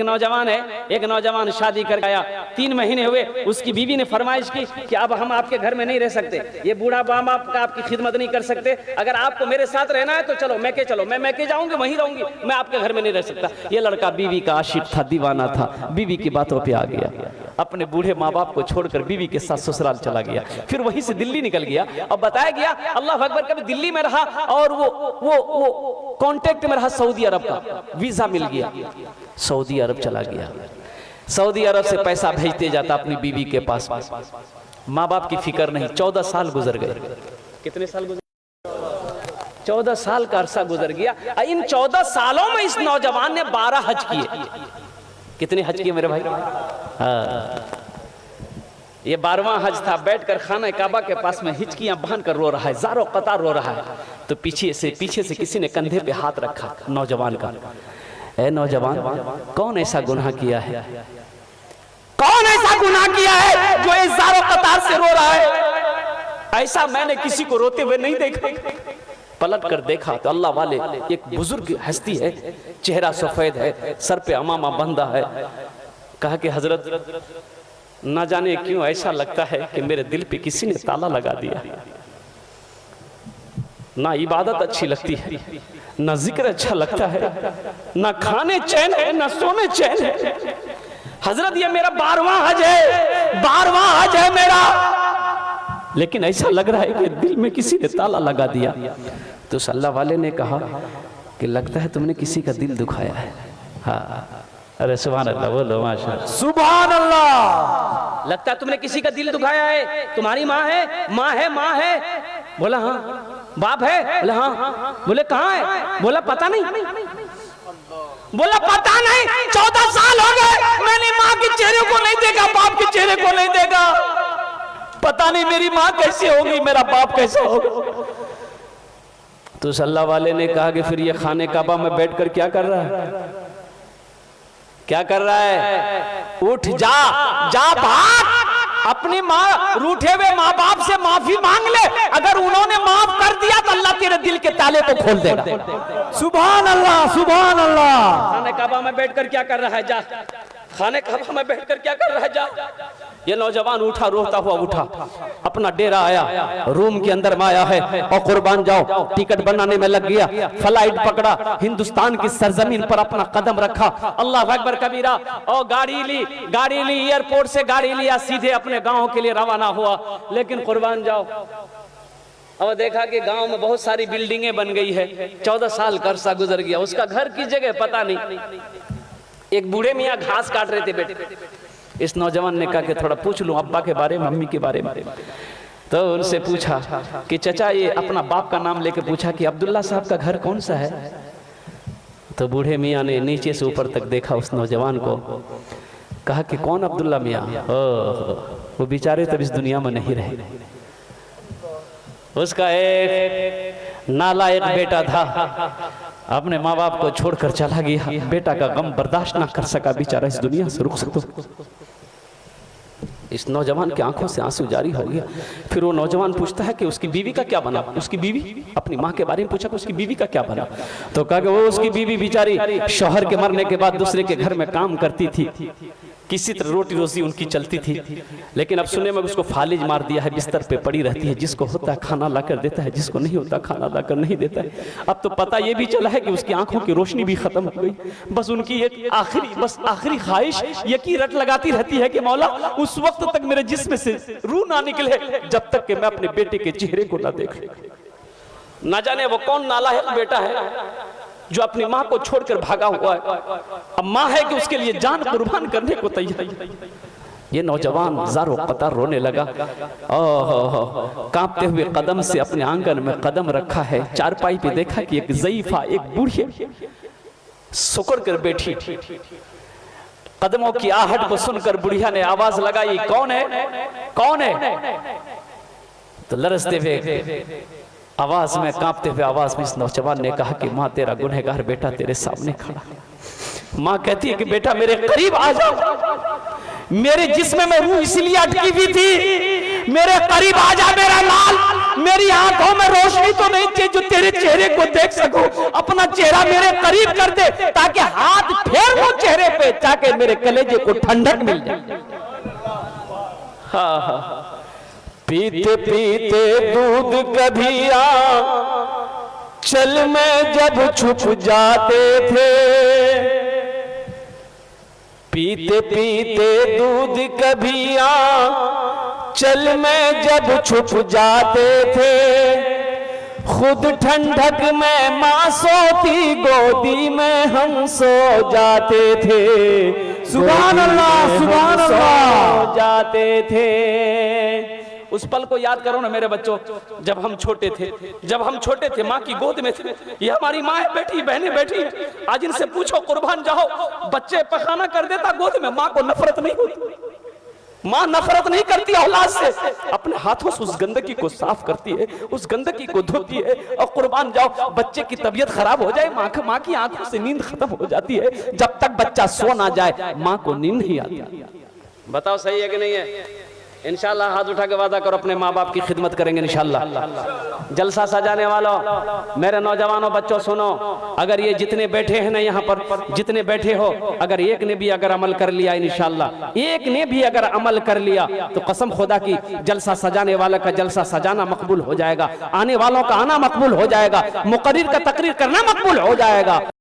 एक नौजवान है, एक नौजवान शादी कर आया, 3 महीने हुए, उसकी बीवी ने फरमाइश की कि अब हम आपके घर में नहीं रह सकते, ये बूढ़ा बाप आपका आपकी खिदमत नहीं कर सकते, अगर आपको मेरे साथ रहना है तो चलो मैके चलो, मैं मैके जाऊंगी, वहीं रहूंगी, मैं आपके घर में नहीं रह सकता। ये लड़का बीवी का आशिक था, दीवाना था, बीवी की बातों पे आ गया, अपने बूढ़े माँ बाप को छोड़कर बीवी के साथ ससुराल चला गया। फिर वहीं से दिल्ली निकल गया और बताया गया अल्लाह अकबर, कभी दिल्ली में रहा और वो कांटेक्ट में रहा सऊदी अरब का, वीजा मिल गया, सऊदी अरब चला गया, सऊदी अरब से पैसा भेजते जाता अपनी बीवी के पास, माँ बाप की फिक्र नहीं। 14 साल गुजर गए। कितने साल गुजर? 14 साल का अरसा गुजर गया। इन 14 सालों में इस नौजवान ने 12 हज किए। कितने हज किए मेरे भाई? हाँ, ये 12वां हज था। बैठकर खाना काबा के पास में हिचकियां बांध कर रो रहा है, ज़ारो कतार रो रहा है। तो पीछे से किसी ने कंधे पे हाथ रखा नौजवान का। ए नौजवान, कौन ऐसा गुनाह किया है, कौन ऐसा गुनाह किया है जो इस ज़ारो कतार से रो रहा है? ऐसा मैंने किसी को रोते हुए नहीं देखा। पलट कर देखा तो अल्लाह वाले एक बुजुर्ग हस्ती है, चेहरा सफेद है, सर पे अमामा बंधा है। कहा कि हजरत, ना जाने क्यों ऐसा लगता है कि मेरे दिल पे किसी ने ताला लगा दिया। ना इबादत अच्छी लगती है, ना जिक्र अच्छा लगता है, ना खाने चैन है, ना सोने चैन है। हजरत ये मेरा 12वां हज है, 12वां हज है मेरा, लेकिन ऐसा लग रहा है कि दिल में किसी ने ताला लगा दिया। तो अल्लाह वाले ने कहा कि लगता है तुमने किसी का दिल दुखाया है। हाँ, अरे सुभान अल्लाह, बोलो माशाअल्लाह, सुभान अल्लाह। लगता है तुमने किसी का दिल दुखाया है। तुम्हारी माँ है? माँ है, माँ है। बोला हाँ। बाप है? बोला हाँ। बोले कहाँ है? बोला पता नहीं। बोला पता नहीं, 14 साल हो गए मैंने माँ के चेहरे को नहीं देखा, बाप के चेहरे को नहीं देखा। पता नहीं मेरी माँ कैसे होगी, मेरा बाप कैसे होगा। तो अल्लाह वाले ने कहा कि फिर ये खाने काबा में बैठकर क्या कर रहा है? क्या कर रहा है? उठ जा, जा भाग, अपनी माँ रूठे हुए माँ बाप से माफी मांग ले। अगर उन्होंने माफ कर दिया तो अल्लाह तेरे दिल के ताले को खोल देगा। सुभान अल्लाह, सुभान अल्लाह। खाने काबा में बैठकर क्या कर रहा है? जा, खाने काबा में बैठकर क्या कर रहा है? जा। ये नौजवान उठा, रोता हुआ उठा, अपना डेरा आया, रूम के अंदर में आया है और कुर्बान जाओ टिकट बनाने में लग गया। फ्लाइट पकड़ा, हिंदुस्तान की सरजमीन पर अपना कदम रखा। अल्लाह अकबर कबीरा। और गाड़ी ली, एयरपोर्ट से गाड़ी लिया, सीधे अपने गांव के लिए रवाना हुआ। लेकिन कुर्बान जाओ, और देखा कि गांव में बहुत सारी बिल्डिंगें बन गई है। 14 साल का अरसा गुजर गया, उसका घर की जगह पता नहीं। एक बूढ़े मियाँ घास काट रहे थे बेटे। इस नौजवान ने कहा कि थोड़ा पूछ लूं अब्बा के बारे में, मम्मी के बारे में। तो उनसे पूछा कि चचा, ये अपना बाप का नाम लेके पूछा कि अब्दुल्ला साहब का घर कौन सा है? तो बूढ़े मियाँ ने नीचे से ऊपर तक देखा उस नौजवान को, कहा कि कौन अब्दुल्ला मियाँ? वो बेचारे तब इस दुनिया में नहीं रहे। उसका एक नालायक बेटा था, अपने माँ बाप को छोड़कर चला गया। बेटा का गम बर्दाश्त ना कर सका, बेचारा इस दुनिया से रुखसत हो। इस नौजवान की आंखों से आंसू जारी हो गया। फिर वो नौजवान पूछता है कि उसकी बीवी का क्या बना? उसकी बीवी, अपनी माँ के बारे में पूछा कि उसकी बीवी का क्या बना? तो कहा कि वो उसकी बीवी बेचारी शौहर के मरने के बाद दूसरे के घर में काम करती थी, किसी तरह रोटी रोजी उनकी चलती थी। लेकिन अब सुनने में उसको फालिज मार दिया है, बिस्तर पे पड़ी रहती है, जिसको होता है खाना लाकर देता है, जिसको नहीं होता खाना लाकर नहीं देता है। अब तो पता ये भी चला है कि उसकी आंखों की रोशनी भी खत्म हो गई। बस उनकी एक आखिरी ख्वाहिश ये की रट लगाती रहती है कि मौला उस वक्त तक मेरे जिस्म से रूह ना निकले जब तक कि मैं अपने बेटे के चेहरे को ना देख। ना जाने वो कौन नालायक बेटा है जो अपनी माँ को छोड़कर भागा हुआ है। अब माँ है कि उसके लिए जान कुर्बान करने को तैयार। ये नौजवान ज़ारो कतार रोने लगा। कांपते हुए कदम से अपने आंगन में कदम रखा है। चारपाई पे देखा कि एक ज़ईफा, एक बूढ़ी सुकड़ कर बैठी। कदमों की आहट को सुनकर बुढ़िया ने आवाज लगाई, कौन है, कौन है? तो लरसते हुए आवाज में, कांपते हुए आवाज में इस नौजवान ने कहा कि माँ, तेरा गुनहगार बेटा तेरे सामने खड़ा। माँ कहती है कि बेटा मेरे करीब आ जाओ, मेरे जिस्म में रूह इसलिए अटकी हुई थी, मेरे करीब आ जा मेरा लाल, मेरी आंखों में रोशनी तो नहीं चाहिए जो तेरे चेहरे को देख सकूं, अपना चेहरा मेरे करीब कर दे ताकि हाथ फेर लूं चेहरे पे, ताकि मेरे कलेजे को ठंडक मिल जाए। हाँ, पीते पीते दूध कभी चल में जब छुप जाते थे, पीते पीते दूध कभी चल में जब छुप जाते थे, खुद ठंडक में माँ सोती गोदी में हम सो जाते थे। सुभान अल्लाह, सुभान अल्लाह। सो जाते थे। उस पल को याद करो ना मेरे बच्चों, जब हम छोटे थे, जब हम छोटे थे माँ की गोद में थे। ये हमारी माँ बैठी, बहनें बैठी, आज इनसे पूछो कुर्बान जाओ, बच्चे पखाना कर देता गोद में, माँ को नफरत नहीं होती, माँ नफरत नहीं करती औलाद से, अपने हाथों से उस गंदगी को साफ करती है, उस गंदगी को धोती है। और कुर्बान जाओ, बच्चे की तबीयत खराब हो जाए, माँ की आंखों से नींद खत्म हो जाती है, जब तक बच्चा सो ना जाए माँ को नींद नहीं आती। बताओ सही है कि नहीं है? इंशाल्लाह हाथ उठा के वादा करो अपने माँ बाप की खिदमत करेंगे इंशाल्लाह। जलसा सजाने वालों, मेरे नौजवानों बच्चों सुनो, अगर ये जितने बैठे हैं ना यहाँ पर, जितने बैठे हो, अगर एक ने भी अगर अमल कर लिया इंशाल्लाह, एक ने भी अगर अमल कर लिया तो कसम खुदा की जलसा सजाने वाले का जलसा सजाना मकबूल हो जाएगा, आने वालों का आना मकबूल हो जाएगा, मुकर्रिर का तकरीर करना मकबूल हो जाएगा।